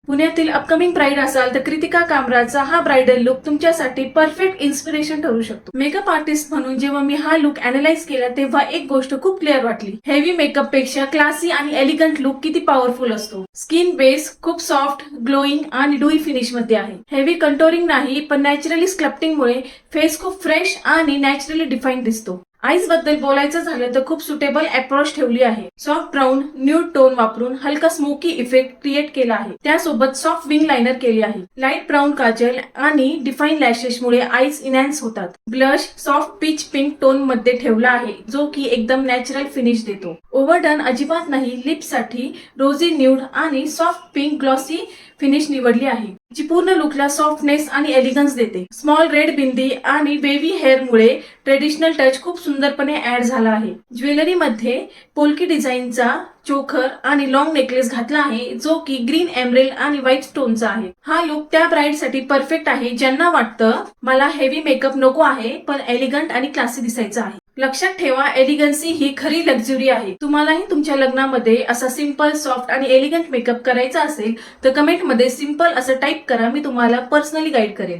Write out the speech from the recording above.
पुण्यातील upcoming bride असाल तर कृतिका कामराजचा हा ब्राइडल लुक तुमच्यासाठी परफेक्ट इन्स्पिरेशन ठरू शकतो। मेकअप आर्टिस्ट म्हणून जेव्हा मी हा लुक अनालाइज केला तेव्हा एक गोष्ट खूप क्लिअर वाटली। हेवी मेकअप पेक्षा क्लासी आणि एलिगंट लुक किती पॉवरफुल असतो। स्किन बेस खूप सॉफ्ट, ग्लोईंग आणि डुई फिनिश मध्ये आहे। हेवी कंटोरिंग नाही पण नॅचरली स्कल्पटिंग मुळे फेस खूप फ्रेश आणि नॅचरली डिफाईन दिसतो। आईज बद्दल बोलायचं झालं तर खूप सुटेबल अप्रोच ठेवली आहे। सॉफ्ट ब्राऊन न्यूड टोन वापरून हलका स्मोकी इफेक्ट क्रिएट केला आहे। त्यासोबत सॉफ्ट विंग लायनर केली आहे। लाईट ब्राऊन काजल आणि डिफाईन लॅशेस मुळे आईज इनहॅन्स होतात। Blush soft peach pink tone मध्ये ठेवला आहे जो की एकदम नॅचरल फिनिश देतो। ओव्हरडन अजिबात नाही। लिप्स साठी रोजी न्यूड आणि सॉफ्ट पिंक ग्लॉसी फिनिश निवडली आहे जी पूर्ण लुकला सॉफ्टनेस आणि एलिगन्स देते। स्मॉल रेड बिंदी आणि वेव्ही हेअर मुळे ट्रेडिशनल टच खूप सुंदरपणे ऍड झाला आहे। ज्वेलरी मध्ये पोल्की डिझाईनचा चोकर आणि लॉंग नेकलेस घातला आहे जो की ग्रीन एमरेल्ड आणि व्हाईट स्टोनचा आहे। हा लुक त्या ब्राइड साठी परफेक्ट आहे ज्यांना वाटतं मला हेवी मेकअप नको आहे पण एलिगंट आणि क्लासी दिसायचं आहे। लक्षात ठेवा, एलिगन्सी ही खरी लक्झरी आहे। तुम्हालाही तुमच्या लग्नामध्ये असा सिंपल, सॉफ्ट आणि एलिगंट मेकअप करायचा असेल तर कमेंट मध्ये सिंपल असं टाइप करा, मी तुम्हाला पर्सनली गाईड करेन।